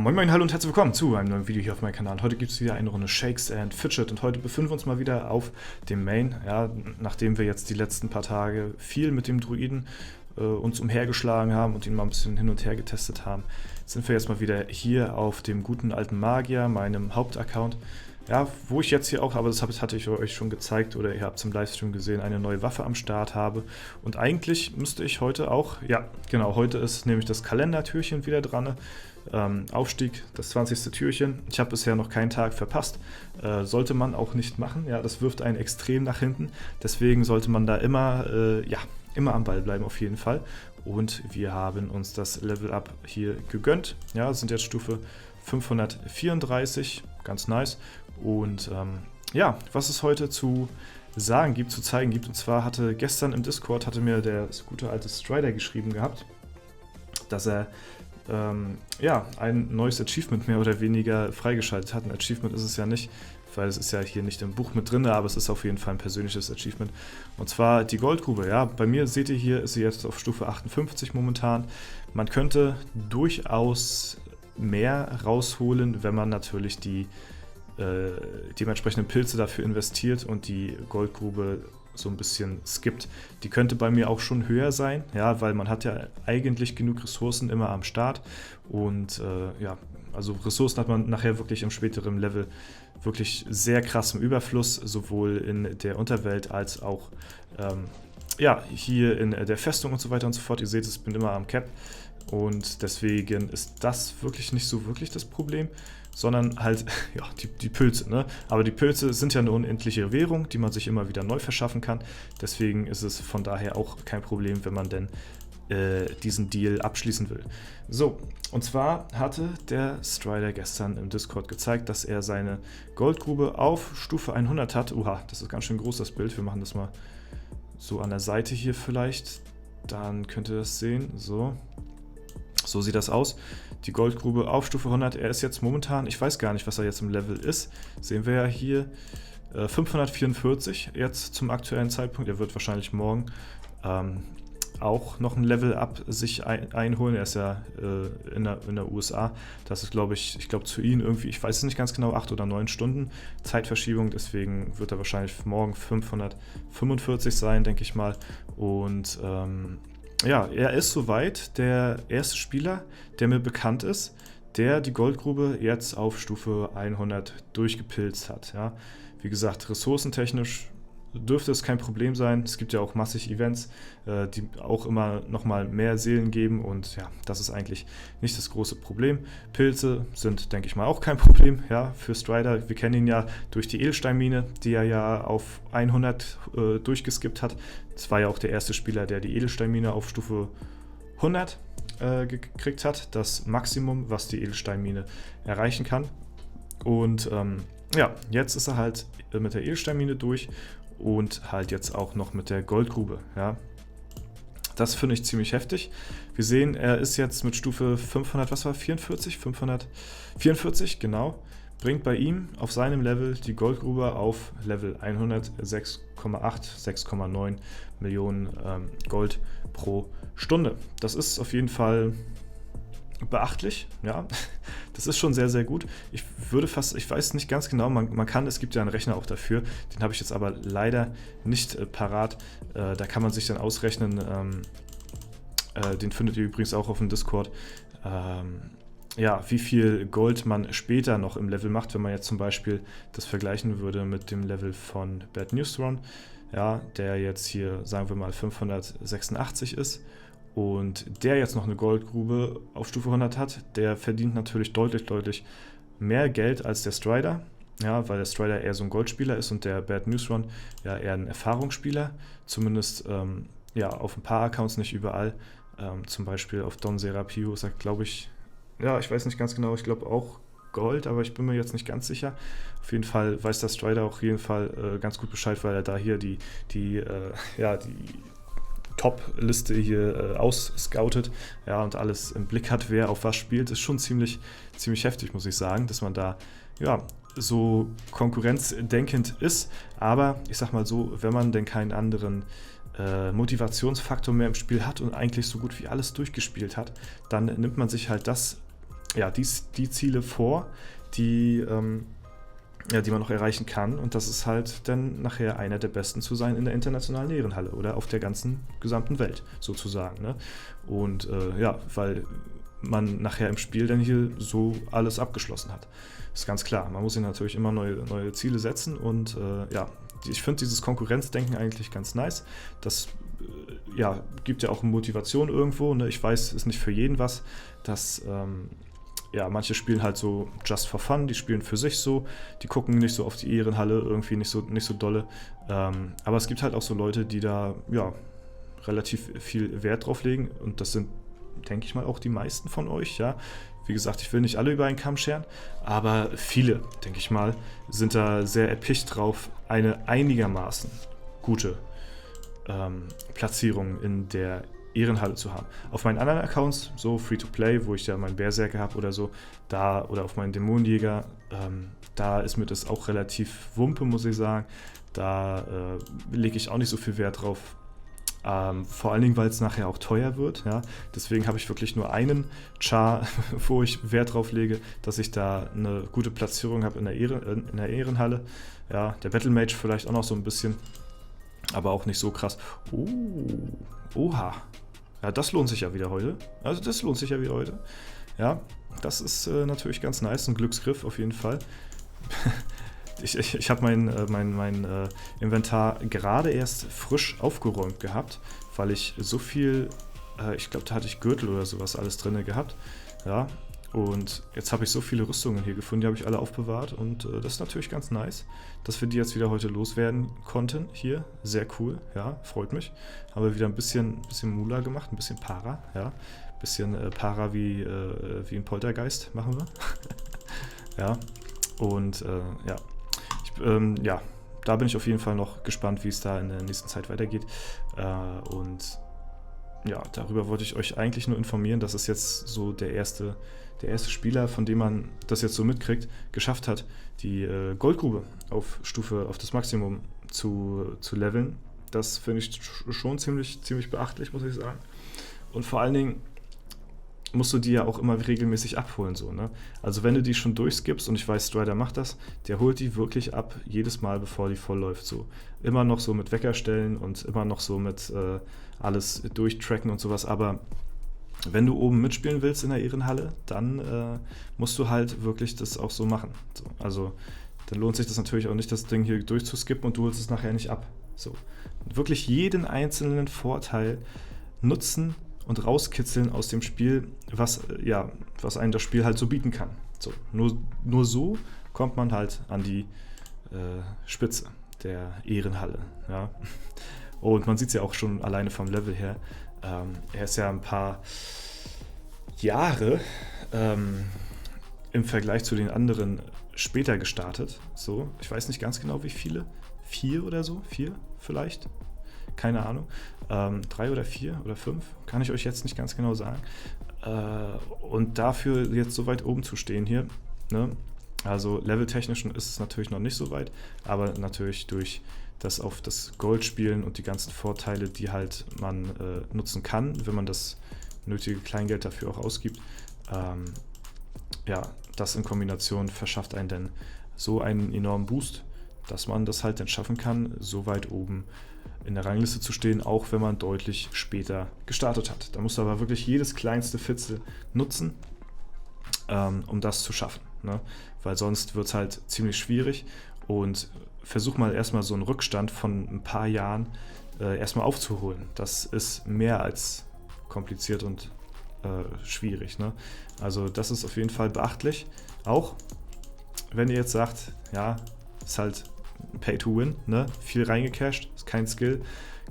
Moin Moin, hallo und herzlich willkommen zu einem neuen Video hier auf meinem Kanal. Heute gibt es wieder eine Runde Shakes and Fidget und heute befinden wir uns mal wieder auf dem Main. Ja, nachdem wir jetzt die letzten paar Tage viel mit dem Druiden uns umhergeschlagen haben und ihn mal ein bisschen hin und her getestet haben, sind wir jetzt mal wieder hier auf dem guten alten Magier, meinem Hauptaccount. Ja, wo ich jetzt hier auch, aber das hatte ich euch schon gezeigt oder ihr habt es im Livestream gesehen, eine neue Waffe am Start habe. Und eigentlich müsste ich heute auch, ja genau, heute ist nämlich das Kalendertürchen wieder dran. Aufstieg, das 20. Türchen. Ich habe bisher noch keinen Tag verpasst. Sollte man auch nicht machen. Ja, das wirft einen extrem nach hinten. Deswegen sollte man da immer, immer am Ball bleiben auf jeden Fall. Und wir haben uns das Level Up hier gegönnt. Ja, sind jetzt Stufe 534. Ganz nice. Und ja, was es heute zu sagen gibt, zu zeigen gibt. Und zwar hatte gestern im Discord mir der gute alte Strider geschrieben gehabt, dass er ja, ein neues Achievement mehr oder weniger freigeschaltet hat. Ein Achievement ist es ja nicht, weil es ist ja hier nicht im Buch mit drin, aber es ist auf jeden Fall ein persönliches Achievement. Und zwar die Goldgrube. Ja, bei mir seht ihr hier, ist sie jetzt auf Stufe 58 momentan. Man könnte durchaus mehr rausholen, wenn man natürlich die dementsprechenden Pilze dafür investiert und die Goldgrube so ein bisschen skippt. Die könnte bei mir auch schon höher sein, ja, weil man hat ja eigentlich genug Ressourcen immer am Start und ja, also Ressourcen hat man nachher wirklich im späteren Level wirklich sehr krass im Überfluss, sowohl in der Unterwelt als auch ja, hier in der Festung und so weiter und so fort. Ihr seht, ich bin immer am Cap und deswegen ist das wirklich nicht so wirklich das Problem, sondern halt ja, die Pilze. Ne? Aber die Pilze sind ja eine unendliche Währung, die man sich immer wieder neu verschaffen kann. Deswegen ist es von daher auch kein Problem, wenn man denn diesen Deal abschließen will. So, und zwar hatte der Strider gestern im Discord gezeigt, dass er seine Goldgrube auf Stufe 100 hat. Oha, das ist ganz schön groß, das Bild. Wir machen das mal so an der Seite hier vielleicht. Dann könnt ihr das sehen. So. So sieht das aus. Die Goldgrube auf Stufe 100. Er ist jetzt momentan, ich weiß gar nicht, was er jetzt im Level ist. Sehen wir ja hier 544 jetzt zum aktuellen Zeitpunkt. Er wird wahrscheinlich morgen auch noch ein Level-Up sich einholen. Er ist ja in der USA. Das ist, glaube ich glaube zu ihm irgendwie, ich weiß es nicht ganz genau, 8 oder 9 Stunden Zeitverschiebung. Deswegen wird er wahrscheinlich morgen 545 sein, denke ich mal. Und ja, er ist soweit der erste Spieler, der mir bekannt ist, der die Goldgrube jetzt auf Stufe 100 durchgepilzt hat. Ja. Wie gesagt, ressourcentechnisch dürfte es kein Problem sein. Es gibt ja auch massig Events, die auch immer nochmal mehr Seelen geben und ja, das ist eigentlich nicht das große Problem. Pilze sind, denke ich mal, auch kein Problem, ja, für Strider. Wir kennen ihn ja durch die Edelsteinmine, die er ja auf 100 durchgeskippt hat. Das war ja auch der erste Spieler, der die Edelsteinmine auf Stufe 100 gekriegt hat. Das Maximum, was die Edelsteinmine erreichen kann. Und ja, jetzt ist er halt mit der Edelsteinmine durch und halt jetzt auch noch mit der Goldgrube. Ja. Das finde ich ziemlich heftig. Wir sehen, er ist jetzt mit Stufe 500, was war 44? 544, genau. Bringt bei ihm auf seinem Level die Goldgrube auf Level 100 6,8, 6,9 Millionen Gold pro Stunde. Das ist auf jeden Fall beachtlich, ja. Das ist schon sehr, sehr gut. Ich würde fast, ich weiß nicht ganz genau, man kann, es gibt ja einen Rechner auch dafür, den habe ich jetzt aber leider nicht parat. Da kann man sich dann ausrechnen, den findet ihr übrigens auch auf dem Discord, ja, wie viel Gold man später noch im Level macht, wenn man jetzt zum Beispiel das vergleichen würde mit dem Level von Bad News Run, ja, der jetzt hier, sagen wir mal, 586 ist. Und der jetzt noch eine Goldgrube auf Stufe 100 hat, der verdient natürlich deutlich mehr Geld als der Strider. Ja, weil der Strider eher so ein Goldspieler ist und der Bad News Run ja eher ein Erfahrungsspieler. Zumindest ja, auf ein paar Accounts, nicht überall. Zum Beispiel auf Don Serapio sagt, glaube ich, ja, ich weiß nicht ganz genau, ich glaube auch Gold, aber ich bin mir jetzt nicht ganz sicher. Auf jeden Fall weiß der Strider auch auf jeden Fall ganz gut Bescheid, weil er da hier die Top-Liste hier ausscoutet, ja, und alles im Blick hat, wer auf was spielt, ist schon ziemlich heftig, muss ich sagen, dass man da, ja, so konkurrenzdenkend ist, aber ich sag mal so, wenn man denn keinen anderen Motivationsfaktor mehr im Spiel hat und eigentlich so gut wie alles durchgespielt hat, dann nimmt man sich halt das ja, die Ziele vor, die die man noch erreichen kann. Und das ist halt dann nachher einer der Besten zu sein in der internationalen Ehrenhalle oder auf der gesamten Welt sozusagen. Ne? Und weil man nachher im Spiel dann hier so alles abgeschlossen hat. Ist ganz klar. Man muss sich natürlich immer neue Ziele setzen und ich finde dieses Konkurrenzdenken eigentlich ganz nice. Das gibt ja auch Motivation irgendwo. Ne? Ich weiß, ist nicht für jeden was, dass manche spielen halt so just for fun, die spielen für sich so, die gucken nicht so auf die Ehrenhalle, irgendwie nicht so dolle. Aber es gibt halt auch so Leute, die da relativ viel Wert drauf legen und das sind, denke ich mal, auch die meisten von euch, ja. Wie gesagt, ich will nicht alle über einen Kamm scheren, aber viele, denke ich mal, sind da sehr erpicht drauf, eine einigermaßen gute Platzierung in der Ehrenhalle zu haben. Auf meinen anderen Accounts, so Free-to-Play, wo ich ja meinen Berserker habe oder so, oder auf meinen Dämonenjäger, da ist mir das auch relativ Wumpe, muss ich sagen. Da lege ich auch nicht so viel Wert drauf. Vor allen Dingen, weil es nachher auch teuer wird. Ja? Deswegen habe ich wirklich nur einen Char, wo ich Wert drauf lege, dass ich da eine gute Platzierung habe in der Ehrenhalle. Ja, der Battle Mage vielleicht auch noch so ein bisschen, aber auch nicht so krass. Oha. Ja, das lohnt sich ja wieder heute. Ja, das ist natürlich ganz nice, ein Glücksgriff auf jeden Fall. Ich habe mein Inventar gerade erst frisch aufgeräumt gehabt, weil ich so viel, ich glaube, da hatte ich Gürtel oder sowas alles drin gehabt. Ja, und jetzt habe ich so viele Rüstungen hier gefunden, die habe ich alle aufbewahrt und das ist natürlich ganz nice, dass wir die jetzt wieder heute loswerden konnten hier. Sehr cool, ja, freut mich. Haben wir wieder ein bisschen Mula gemacht, ein bisschen Para, ja. Ein bisschen Para wie ein Poltergeist machen wir. Ja, und da bin ich auf jeden Fall noch gespannt, wie es da in der nächsten Zeit weitergeht. Und ja, darüber wollte ich euch eigentlich nur informieren, dass es jetzt so der erste Spieler, von dem man das jetzt so mitkriegt, geschafft hat, die Goldgrube auf das Maximum zu leveln. Das finde ich schon ziemlich beachtlich, muss ich sagen. Und vor allen Dingen musst du die ja auch immer regelmäßig abholen. So, ne? Also wenn du die schon durchskippst, und ich weiß, Strider macht das, der holt die wirklich ab, jedes Mal, bevor die voll läuft. So. Immer noch so mit Wecker stellen und immer noch so mit alles durchtracken und sowas. Aber wenn du oben mitspielen willst in der Ehrenhalle, dann musst du halt wirklich das auch so machen. So. Also dann lohnt sich das natürlich auch nicht, das Ding hier durchzuskippen und du holst es nachher nicht ab. So. Und wirklich jeden einzelnen Vorteil nutzen und rauskitzeln aus dem Spiel, was einem das Spiel halt so bieten kann. So, nur so kommt man halt an die Spitze der Ehrenhalle. Ja? Und man sieht es ja auch schon alleine vom Level her. Er ist ja ein paar Jahre im Vergleich zu den anderen später gestartet. So, ich weiß nicht ganz genau, wie viele. 4 oder so? 4 vielleicht? Keine Ahnung. 3 oder 4 oder 5, kann ich euch jetzt nicht ganz genau sagen. Und dafür jetzt so weit oben zu stehen hier, ne? Also leveltechnisch ist es natürlich noch nicht so weit, aber natürlich durch das auf das Gold spielen und die ganzen Vorteile, die halt man nutzen kann, wenn man das nötige Kleingeld dafür auch ausgibt, das in Kombination verschafft einen dann so einen enormen Boost, dass man das halt dann schaffen kann, so weit oben in der Rangliste zu stehen, auch wenn man deutlich später gestartet hat. Da musst du aber wirklich jedes kleinste Fitzel nutzen, um das zu schaffen. Ne? Weil sonst wird es halt ziemlich schwierig und versuch mal erstmal so einen Rückstand von ein paar Jahren erstmal aufzuholen. Das ist mehr als kompliziert und schwierig. Ne? Also das ist auf jeden Fall beachtlich. Auch wenn ihr jetzt sagt, ja, ist halt Pay to Win, ne? Viel reingecasht, ist kein Skill,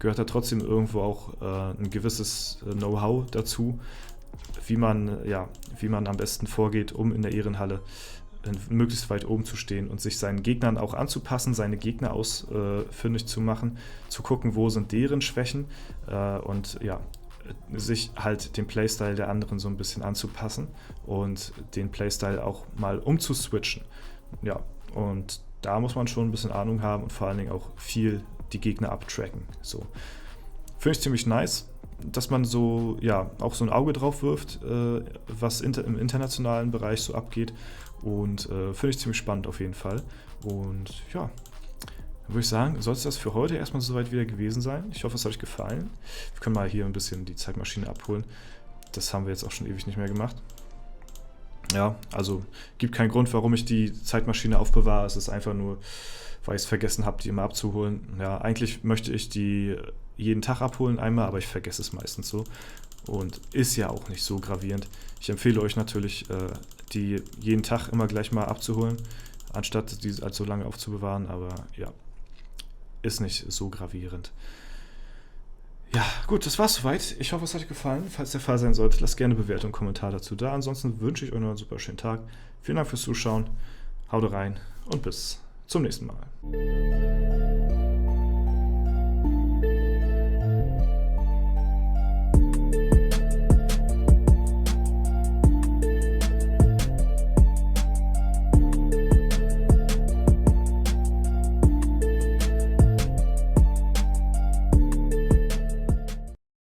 gehört da trotzdem irgendwo auch ein gewisses Know-how dazu, wie man am besten vorgeht, um in der Ehrenhalle möglichst weit oben zu stehen und sich seinen Gegnern auch anzupassen, seine Gegner ausfindig zu machen, zu gucken, wo sind deren Schwächen und sich halt dem Playstyle der anderen so ein bisschen anzupassen und den Playstyle auch mal umzuswitchen. Ja, und da muss man schon ein bisschen Ahnung haben und vor allen Dingen auch viel die Gegner abtracken. So. Finde ich ziemlich nice. dass man so, ja, auch so ein Auge drauf wirft, was im internationalen Bereich so abgeht. Und finde ich ziemlich spannend auf jeden Fall. Und ja, dann würde ich sagen, soll es das für heute erstmal soweit wieder gewesen sein. Ich hoffe, es hat euch gefallen. Wir können mal hier ein bisschen die Zeitmaschine abholen. Das haben wir jetzt auch schon ewig nicht mehr gemacht. Ja, also gibt keinen Grund, warum ich die Zeitmaschine aufbewahre. Es ist einfach nur, weil ich es vergessen habe, die immer abzuholen. Ja, eigentlich möchte ich die jeden Tag abholen einmal, aber ich vergesse es meistens so. Und ist ja auch nicht so gravierend. Ich empfehle euch natürlich, die jeden Tag immer gleich mal abzuholen, anstatt die allzu lange aufzubewahren. Aber ja, ist nicht so gravierend. Ja, gut, das war's soweit. Ich hoffe, es hat euch gefallen. Falls der Fall sein sollte, lasst gerne Bewertung und Kommentar dazu da. Ansonsten wünsche ich euch noch einen super schönen Tag. Vielen Dank fürs Zuschauen. Haut rein und bis zum nächsten Mal.